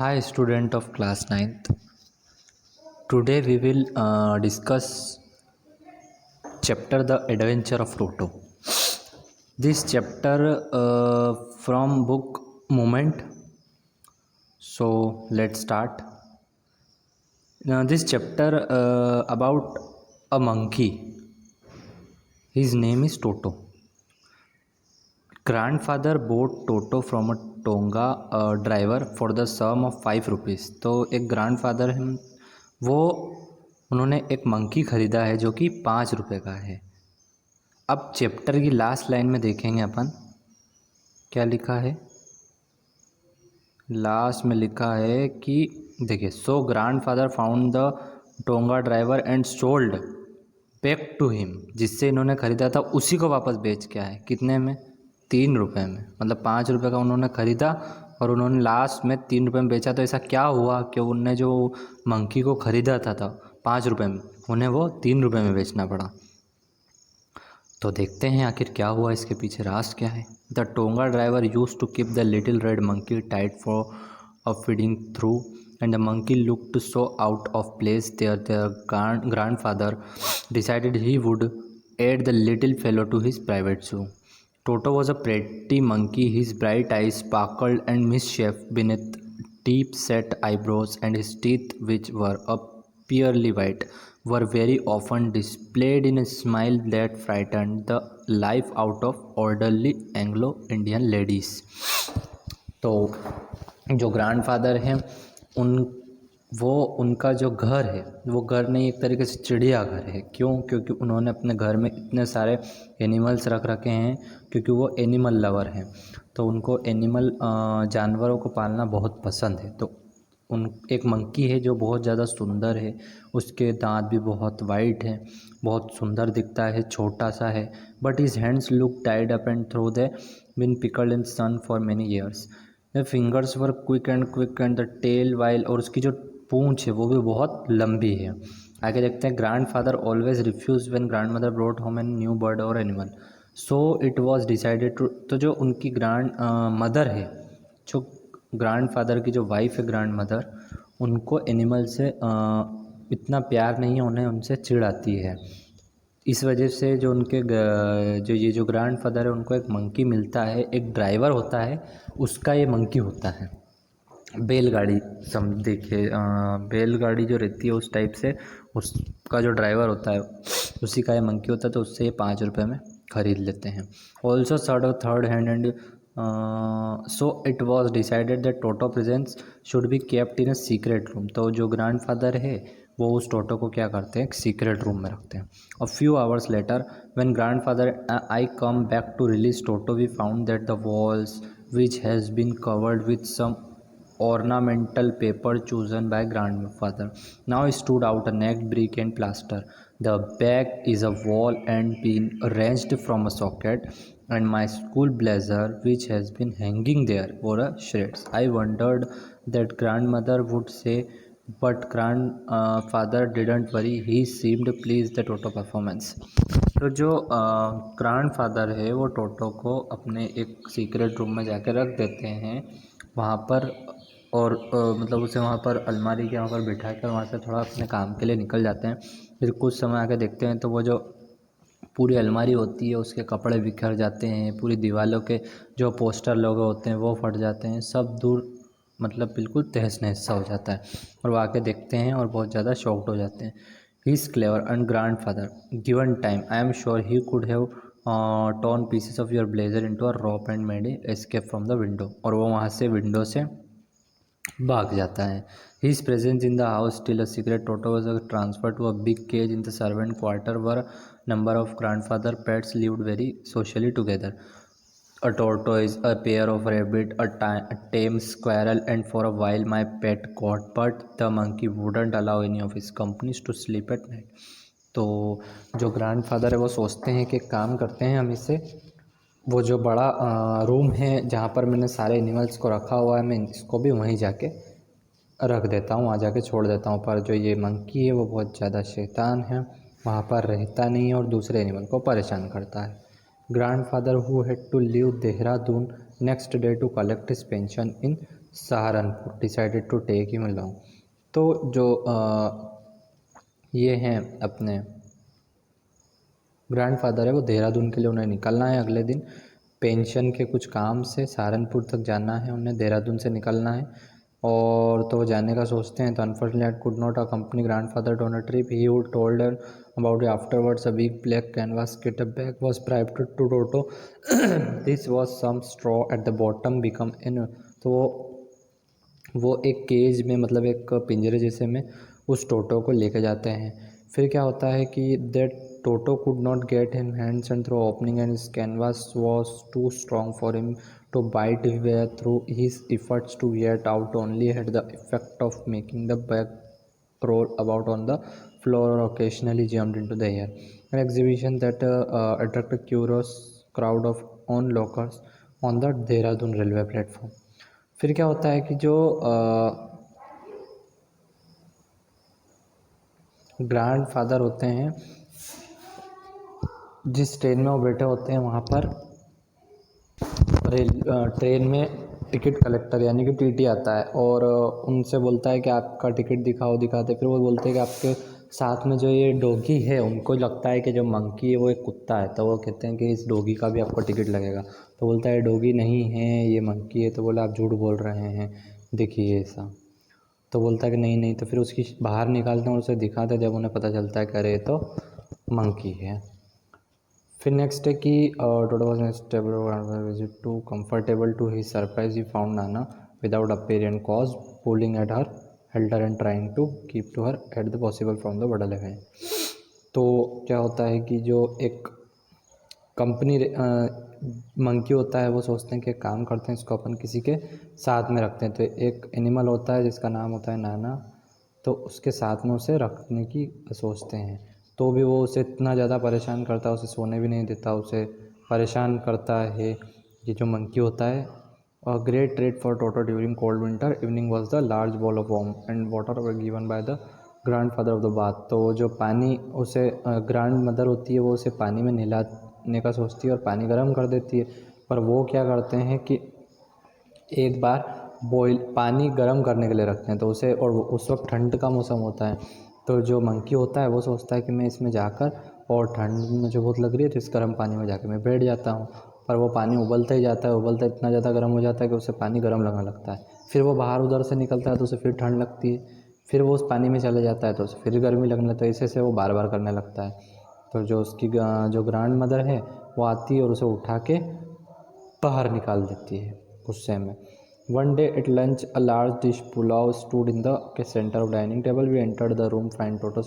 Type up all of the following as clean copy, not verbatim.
Hi, student of class ninth. Today we will discuss chapter The Adventure of Toto. This chapter from book Moment. So let's start. Now this chapter about a monkey. His name is Toto. Grandfather bought Toto from a Tonga driver for the sum of 5 rupees. तो एक grandfather हैं वो उन्होंने एक monkey ख़रीदा है जो कि 5 रुपये का है। अब चैप्टर की लास्ट लाइन में देखेंगे अपन क्या लिखा है। लास्ट में लिखा है कि देखिए, so grandfather found the tonga driver and sold back to him. जिससे इन्होंने ख़रीदा था उसी को वापस बेच के आए। कितने में? 3 रुपये में। मतलब 5 रुपये का उन्होंने ख़रीदा और उन्होंने लास्ट में 3 रुपये में बेचा। तो ऐसा क्या हुआ कि उनने जो मंकी को ख़रीदा था 5 रुपये में, उन्हें वो 3 रुपये में बेचना पड़ा। तो देखते हैं आखिर क्या हुआ, इसके पीछे राज क्या है। The tonga driver use to keep the little red monkey tied for a feeding through and the monkey looked so out of place there. Their grandfather decided he would add the little fellow to his private zoo. Toto was a pretty monkey. His bright eyes sparkled and mischief beneath deep-set eyebrows, and his teeth, which were purely white, were very often displayed in a smile that frightened the life out of orderly Anglo-Indian ladies. तो जो grandfather हैं उनका जो घर है वो घर नहीं, एक तरीके से चिड़ियाघर है। क्यों? क्योंकि उन्होंने अपने घर में इतने सारे एनिमल्स रख रखे हैं, क्योंकि वो एनिमल लवर हैं। तो उनको एनिमल जानवरों को पालना बहुत पसंद है। तो एक मंकी है जो बहुत ज़्यादा सुंदर है। उसके दांत भी बहुत वाइट हैं, बहुत सुंदर दिखता है, छोटा सा है। But his hands look tied up and though they been pickled in sun for many years. The fingers were quick and the tail wild, और उसकी जो पूंछ है वो भी बहुत लंबी है। आगे देखते हैं। Grandfather always refuse when grandmother brought home an new bird और animal, so it was decided to. तो जो उनकी ग्रैंड मदर है, जो ग्रैंडफादर की जो वाइफ है ग्रैंडमदर, उनको एनिमल से इतना प्यार नहीं है, उन्हें उनसे चिढ़ आती है। इस वजह से जो उनके जो ग्रैंडफादर है उनको एक मंकी मिलता है, एक ड्राइवर होता है, उसका ये मंकी होता है। बैलगाड़ी देखिए, बैलगाड़ी जो रहती है उस टाइप से उसका जो ड्राइवर होता है उसी का ये मंकी होता है। तो उससे ये 5 रुपये में ख़रीद लेते हैं। Also surd third hand and so it was decided that toto presence should be kept in a secret room. तो जो ग्रैंडफादर है वो उस टोटो को क्या करते हैं, एक सीक्रेट रूम में रखते हैं। A few hours later when grandfather I came back to release Toto, we found that the walls which has been covered with some ornamental paper chosen by grandfather now stood out, a naked brick and plaster. The back is a wall and been wrenched from a socket, and my school blazer, which has been hanging there, wore a shreds. I wondered that grandmother would say, but grandfather didn't worry. He seemed pleased the Toto performance. तो जो grandfather है वो टोटो को अपने एक secret room में जाकर रख देते हैं वहाँ पर, और मतलब उसे वहाँ पर अलमारी के वहाँ पर बिठा कर वहाँ से थोड़ा अपने काम के लिए निकल जाते हैं। फिर कुछ समय आके देखते हैं तो वो जो पूरी अलमारी होती है उसके कपड़े बिखर जाते हैं, पूरी दीवारों के जो पोस्टर लगे होते हैं वो फट जाते हैं, सब दूर मतलब बिल्कुल तहस नहस सा हो जाता है। और वो आके देखते हैं और बहुत ज़्यादा शॉक्ड हो जाते हैं। He is clever and grandfather given time I am sure he could have torn pieces of your blazer into a rope and made escape from the window। और वो वहाँ से विंडो से भाग जाता है। His presence in the house still a secret. Toto was transferred to a big cage in the servant quarter where number of grandfather pets lived very socially together. A tortoise, a pair of rabbit, a tame squirrel, and for a while my pet got, but the monkey wouldn't allow any of his companies to sleep at night. तो जो grandfather है वो सोचते हैं कि काम करते हैं हम इससे, वो जो बड़ा रूम है जहाँ पर मैंने सारे एनिमल्स को रखा हुआ है, मैं इसको भी वहीं जाके रख देता हूँ, वहाँ जाके छोड़ देता हूँ। पर जो ये मंकी है वो बहुत ज़्यादा शैतान है, वहाँ पर रहता नहीं है और दूसरे एनिमल को परेशान करता है। Grandfather who had to leave Dehradun next day to collect his pension in Saharanpur, decided to take him along. तो जो ये हैं अपने ग्रैंडफादर है, वो देहरादून के लिए उन्हें निकलना है अगले दिन पेंशन के कुछ काम से, सहारनपुर तक जाना है उन्हें, देहरादून से निकलना है। और तो वो जाने का सोचते हैं, तो unfortunately could not accompany grandfather on a trip. He would told her about afterwards. A big black canvas kit bag was bribed to Toto. This was some straw at the bottom become in। तो वो एक cage में, मतलब एक पिंजरे जैसे में उस टोटो को लेके जाते हैं। फिर क्या होता है कि that Toto could not get him hands and through opening and his canvas was too strong for him to bite his way through. His efforts to get out only had the effect of making the bag roll about on the floor or occasionally jumped into the air. An exhibition that attracted a curious crowd of onlookers on the Dehradun railway platform. फिर क्या होता है कि जो grand father होते हैं, जिस train में वो बैठे होते हैं वहाँ पर ट्रेन में टिकट कलेक्टर यानी कि टीटी आता है और उनसे बोलता है कि आपका टिकट दिखाओ। दिखाते फिर वो बोलते हैं कि आपके साथ में जो ये डॉगी है, उनको लगता है कि जो मंकी है वो एक कुत्ता है, तो वो कहते हैं कि इस डॉगी का भी आपको टिकट लगेगा। तो बोलता है डॉगी नहीं है, ये मंकी है। तो बोला आप झूठ बोल रहे हैं, देखिए ऐसा। तो बोलता है कि नहीं नहीं। तो फिर उसकी बाहर निकालते हैं और उसे दिखाते हैं, जब उन्हें पता चलता है कि अरे तो मंकी है। फिर नेक्स्ट है कि Toto was unstable visit to comfortable to his surprise he found Nana without apparent cause pulling at her halter and trying to keep to her at the possible from the बड़ा level. तो क्या होता है कि जो एक कंपनी मंकी होता है, वो सोचते हैं कि काम करते हैं, इसको अपन किसी के साथ में रखते हैं। तो एक एनिमल होता है जिसका नाम होता है नाना, तो उसके साथ में उसे रखने की सोचते हैं। तो भी वो उसे इतना ज़्यादा परेशान करता है, उसे सोने भी नहीं देता, उसे परेशान करता है ये जो मंकी होता है। A great treat for Toto during cold winter evening was the large ball of warm and water were given by the grand father of the bath. तो जो पानी उसे ग्रैंड मदर होती है, वो उसे पानी में नहलाने का सोचती है और पानी गर्म कर देती है। पर वो क्या करते हैं कि एक बार बॉयल पानी गर्म करने के लिए रखते हैं तो उसे, और उस वक्त ठंड का मौसम होता है। तो जो मंकी होता है वो सोचता है कि मैं इसमें जाकर, और ठंड मुझे बहुत लग रही है तो इस गर्म पानी में जाकर मैं बैठ जाता हूँ। पर वो पानी उबलता ही जाता है, उबलता इतना ज़्यादा गर्म हो जाता है कि उसे पानी गर्म लगने लगता है। फिर वो बाहर उधर से निकलता है तो उसे फिर ठंड लगती है, फिर वो उस पानी में चले जाता है तो उसे फिर गर्मी लगने लगता है। ऐसे से वो बार बार करने लगता है। तो जो उसकी जो ग्रैंड मदर है वो आती है और उसे उठा के बाहर निकाल देती है गुस्से में। One day at lunch, a large dish pulao stood in the center of dining table. We entered the room, find Toto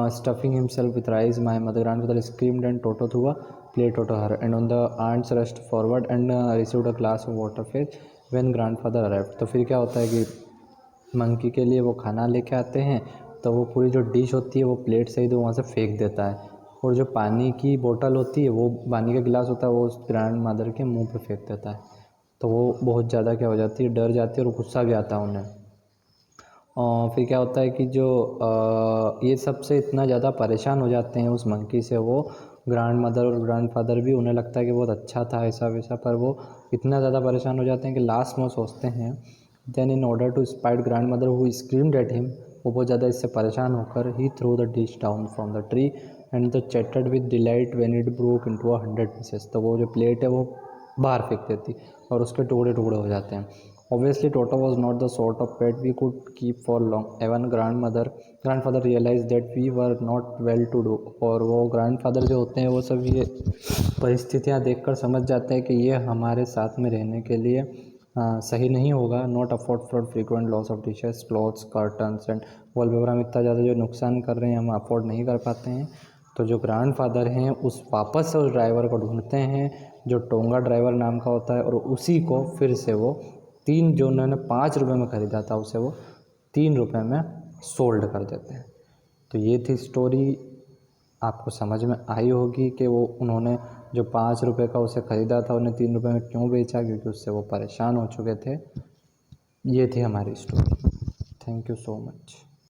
stuffing himself with rice. My mother grandfather screamed and Toto threw a plate to her. And on the aunts rushed forward and received a glass of water fetch when grandfather arrived. तो फिर क्या होता है कि monkey के लिए वो खाना लेके आते हैं, तो वो पूरी जो डिश होती है वो प्लेट से ही तो वहाँ से फेंक देता है, और जो पानी की बोतल होती है, वो पानी का गिलास होता है, वो उस ग्रैंड मदर के मुंह पे फेंक देता है। तो वो बहुत ज़्यादा क्या हो जाती है, डर जाती है और गुस्सा भी आता है उन्हें। और फिर क्या होता है कि जो ये सबसे इतना ज़्यादा परेशान हो जाते हैं उस मंकी से, वो ग्रैंड मदर और ग्रैंड फादर भी। उन्हें लगता है कि बहुत अच्छा था ऐसा वैसा, पर वो इतना ज़्यादा परेशान हो जाते हैं कि लास्ट में वो सोचते हैं then in order to spite grandmother who screamed at him. वो बहुत ज़्यादा इससे परेशान होकर ही threw the dish down from the tree and the chattered with delight when it broke into 100 pieces. तो वो जो प्लेट है वो बाहर फेंक देती और उसके टुकड़े टुकड़े हो जाते हैं। Obviously, Toto was not the sort of pet we could keep for long. Even grandfather realized that we were not well to do. और वो grandfather जो होते हैं वो सब ये परिस्थितियाँ देखकर समझ जाते हैं कि ये हमारे साथ में रहने के लिए सही नहीं होगा। Not afford for frequent loss of dishes clothes curtains and wallpaper. हम इतना ज़्यादा जो नुकसान कर रहे हैं हम अफोर्ड नहीं कर पाते हैं। तो जो ग्रैंडफादर हैं उस वापस से उस ड्राइवर को ढूंढते हैं जो टोंगा ड्राइवर नाम का होता है, और उसी को फिर से वो जो उन्होंने 5 रुपये में ख़रीदा था उसे वो 3 रुपये में सोल्ड कर देते हैं। तो ये थी स्टोरी। आपको समझ में आई होगी कि वो उन्होंने जो 5 रुपये का उसे ख़रीदा था उन्हें 3 रुपये में क्यों बेचा, क्योंकि उससे वो परेशान हो चुके थे। ये थी हमारी story. Thank you so much.